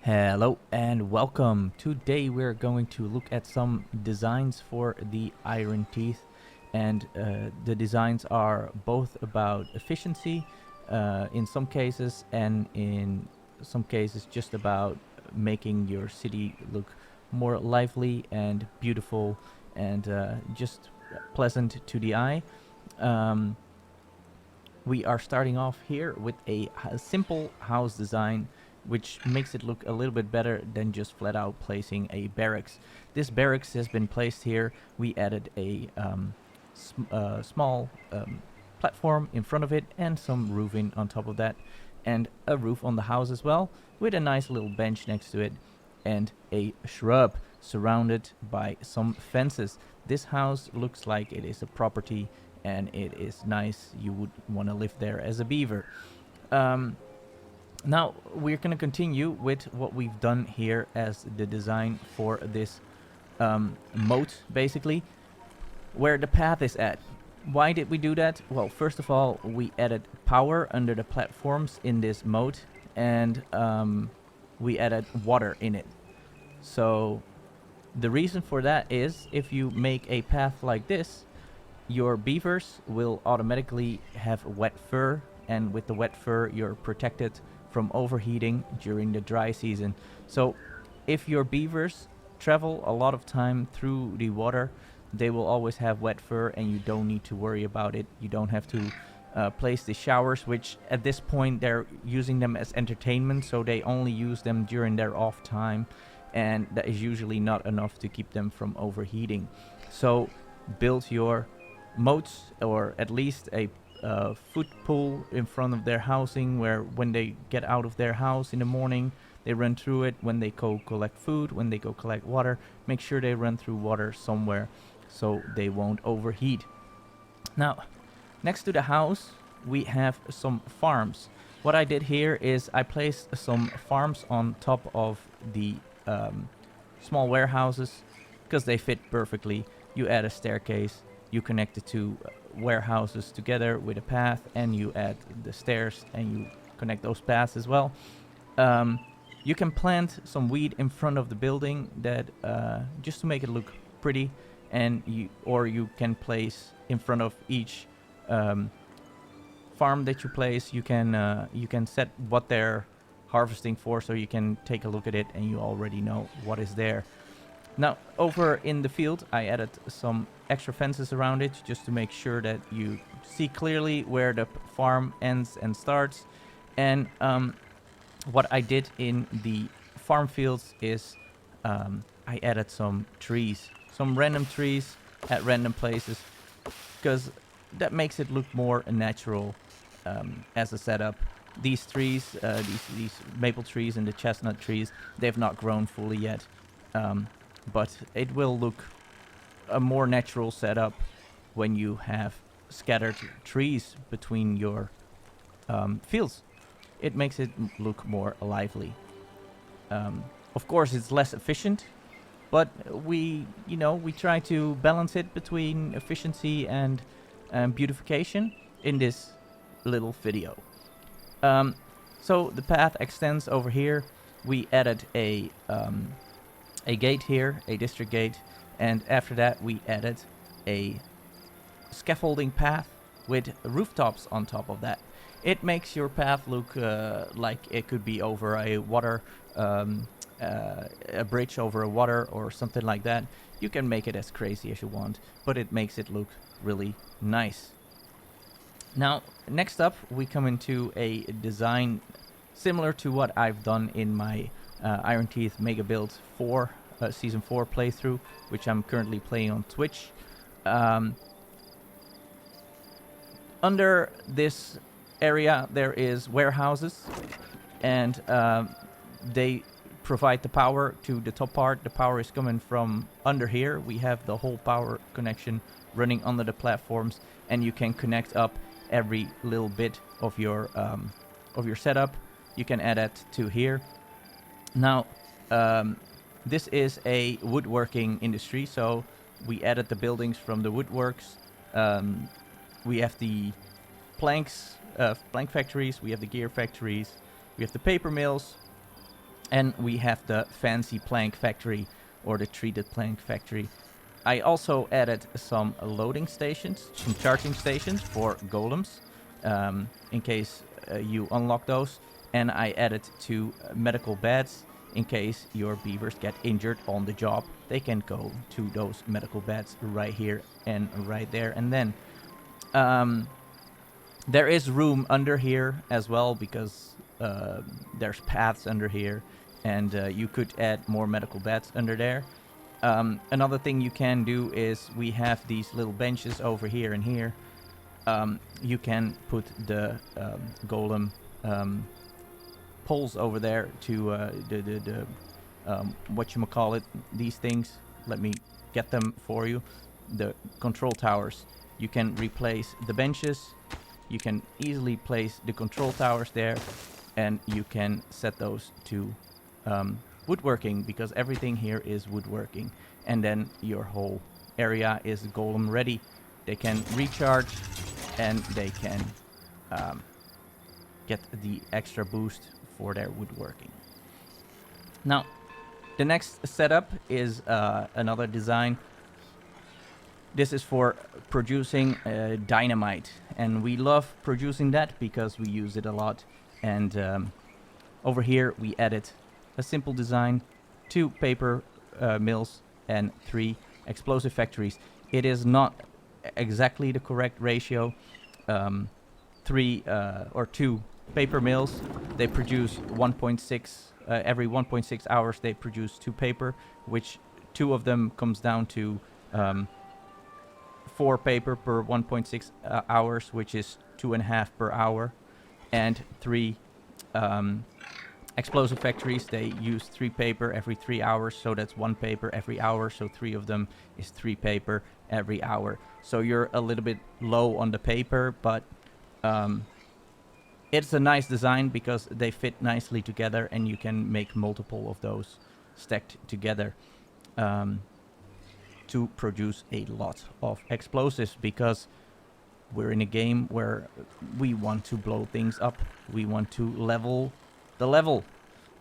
Hello and welcome. Today we're going to look at some designs for the Iron Teeth, and the designs are both about efficiency in some cases, and in some cases just about making your city look more lively and beautiful and just pleasant to the eye. Um, we are starting off here with a simple house design which makes it look a little bit better than just flat out placing a barracks. This barracks has been placed here. We added a small platform in front of it and some roofing on top of that, and a roof on the house as well, with a nice little bench next to it and a shrub surrounded by some fences. This house looks like it is a property and it is nice. You would want to live there as a beaver. Now we're going to continue with what we've done here as the design for this moat, basically, where the path is at. Why did we do that? Well, first of all, we added power under the platforms in this moat, and we added water in it. So the reason for that is if you make a path like this, your beavers will automatically have wet fur, and with the wet fur you're protected from overheating during the dry season. So if your beavers travel a lot of time through the water, they will always have wet fur and you don't need to worry about it. You don't have to place the showers, which at this point they're using them as entertainment, so they only use them during their off time, and that is usually not enough to keep them from overheating. So build your moats, or at least a foot pool in front of their housing, where when they get out of their house in the morning, they run through it. When they go collect food, when they go collect water, make sure they run through water somewhere so they won't overheat. Now, next to the house, we have some farms. What I did here is I placed some farms on top of the small warehouses because they fit perfectly. You add a staircase, you connect the two warehouses together with a path, and you add the stairs and you connect those paths as well. You can plant some weed in front of the building that just to make it look pretty, and you can place in front of each farm that you place. You can set what they're harvesting for, so you can take a look at it and you already know what is there. Now, over in the field, I added some extra fences around it just to make sure that you see clearly where the farm ends and starts. And what I did in the farm fields is I added some trees, some random trees at random places, because that makes it look more natural as a setup. These trees, these maple trees and the chestnut trees, they've not grown fully yet. But it will look a more natural setup when you have scattered trees between your fields. It makes it look more lively. Of course, it's less efficient, but we try to balance it between efficiency and beautification in this little video. So the path extends over here. We added a gate here, a district gate, and after that we added a scaffolding path with rooftops on top of that. It makes your path look like it could be over a water, a bridge over a water or something like that. You can make it as crazy as you want, but it makes it look really nice. Now, next up we come into a design similar to what I've done in my Iron Teeth Mega Build 4 Season 4 playthrough, which I'm currently playing on Twitch. Under this area there is warehouses, and they provide the power to the top part. The power is coming from under here. We have the whole power connection running under the platforms, and you can connect up every little bit of your setup. You can add that to here. Now, this is a woodworking industry, so we added the buildings from the woodworks. We have the plank factories, we have the gear factories, we have the paper mills, And we have the fancy plank factory, or the treated plank factory. I also added some loading stations, some charging stations for golems, in case you unlock those. And I added 2 medical beds in case your beavers get injured on the job. They can go to those medical beds right here and right there. And then there is room under here as well, because there's paths under here, and you could add more medical beds under there. Another thing you can do is we have these little benches over here and here. You can put the golem poles over there to the whatchamacallit, these things. Let me get them for you. The control towers. You can replace the benches. You can easily place the control towers there, and you can set those to woodworking, because everything here is woodworking. And then your whole area is golem ready. They can recharge, and they can get the extra boost for their woodworking. Now, the next setup is another design. This is for producing dynamite, and we love producing that because we use it a lot. And over here we added a simple design, 2 paper mills and 3 explosive factories. It is not exactly the correct ratio. 3 or 2 paper mills, they produce 1.6 every 1.6 hours. They produce 2 paper, which 2 of them comes down to 4 paper per 1.6 hours, which is 2.5 per hour. And 3 explosive factories, they use 3 paper every 3 hours, so that's 1 paper every hour, so 3 of them is 3 paper every hour. So you're a little bit low on the paper, but it's a nice design because they fit nicely together, and you can make multiple of those stacked together to produce a lot of explosives, because we're in a game where we want to blow things up. We want to level the level.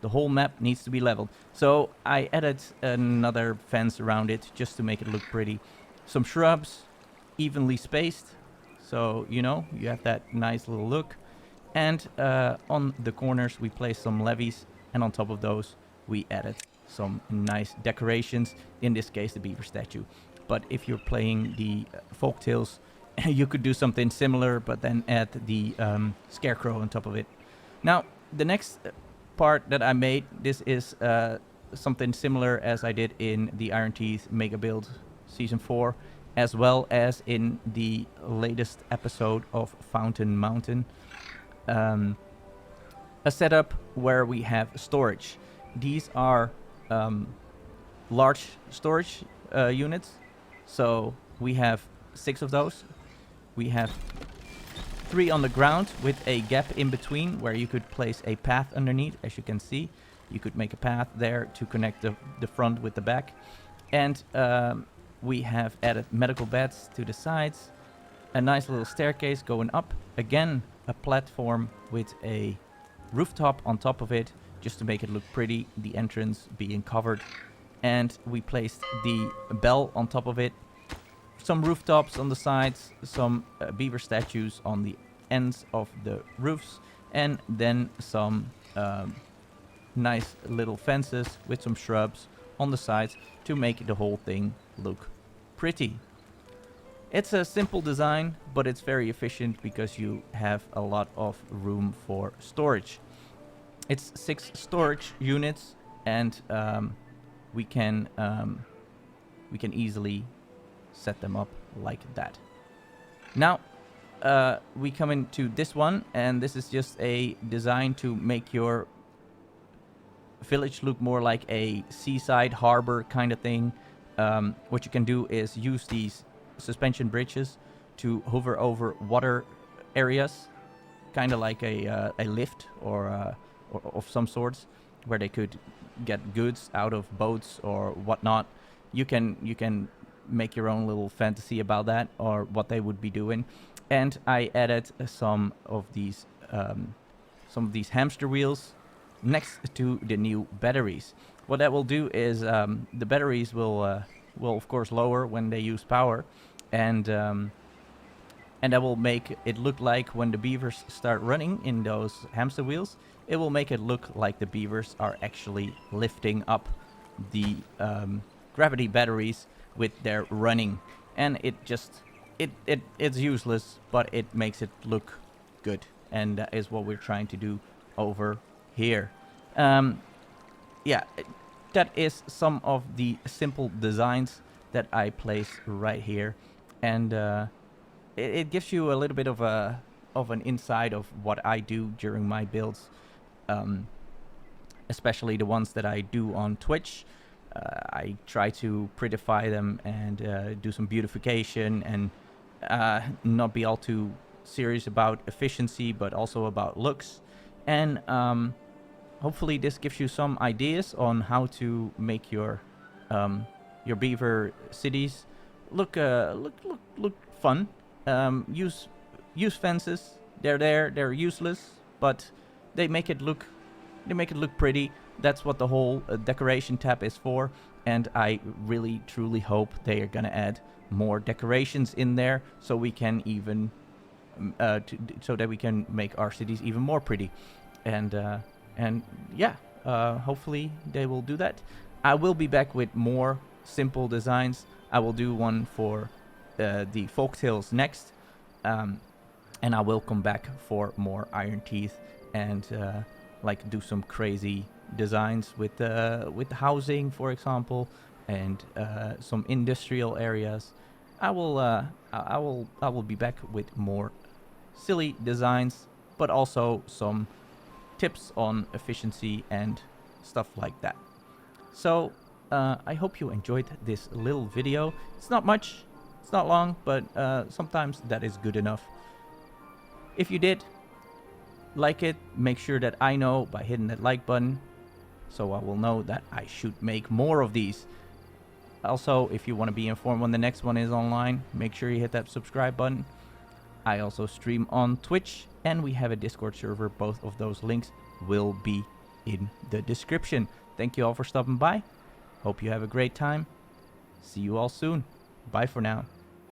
The whole map needs to be leveled. So I added another fence around it just to make it look pretty. Some shrubs, evenly spaced, so you know, you have that nice little look. And on the corners we placed some levees, and on top of those we added some nice decorations, in this case the beaver statue. But if you're playing the folktales, you could do something similar, but then add the scarecrow on top of it. Now, the next part that I made, this is something similar as I did in the Iron Teeth Mega Build Season 4, as well as in the latest episode of Fountain Mountain. A setup where we have storage. These are large storage units. So we have 6 of those. We have 3 on the ground with a gap in between where you could place a path underneath. As you can see, you could make a path there to connect the front with the back. And we have added medical beds to the sides. A nice little staircase going up. Again, a platform with a rooftop on top of it, just to make it look pretty, the entrance being covered. And we placed the bell on top of it. Some rooftops on the sides, some beaver statues on the ends of the roofs, and then some nice little fences with some shrubs on the sides to make the whole thing look pretty. It's a simple design, but it's very efficient because you have a lot of room for storage. It's 6 storage units, and we can easily set them up like that. Now we come into this one, and this is just a design to make your village look more like a seaside harbor kind of thing. What you can do is use these suspension bridges to hover over water areas, kind of like a lift or of some sorts, where they could get goods out of boats or whatnot. You can make your own little fantasy about that, or what they would be doing. And I added some of these hamster wheels next to the new batteries. What that will do is the batteries will of course lower when they use power, and that will make it look like when the beavers start running in those hamster wheels, it will make it look like the beavers are actually lifting up the gravity batteries with their running. And it just, it's useless, but it makes it look good. And that is what we're trying to do over here. Yeah, that is some of the simple designs that I place right here. And it gives you a little bit of an insight of what I do during my builds, especially the ones that I do on Twitch. I try to prettify them and do some beautification and not be all too serious about efficiency, but also about looks. And hopefully this gives you some ideas on how to make your beaver cities look fun. Use fences. They're there. They're useless, but they make it look pretty. That's what the whole decoration tab is for. And I really truly hope they are gonna add more decorations in there, so we can even so that we can make our cities even more pretty. And yeah, hopefully they will do that. I will be back with more simple designs. I will do one for the folktales next, and I will come back for more Iron Teeth and like do some crazy designs with the housing, for example, and some industrial areas. I will be back with more silly designs, but also some tips on efficiency and stuff like that. So I hope you enjoyed this little video. It's not much, it's not long, but sometimes that is good enough. If you did like it, make sure that I know by hitting that like button, so I will know that I should make more of these. Also, if you want to be informed when the next one is online, make sure you hit that subscribe button. I also stream on Twitch, and we have a Discord server. Both of those links will be in the description. Thank you all for stopping by. Hope you have a great time. See you all soon. Bye for now.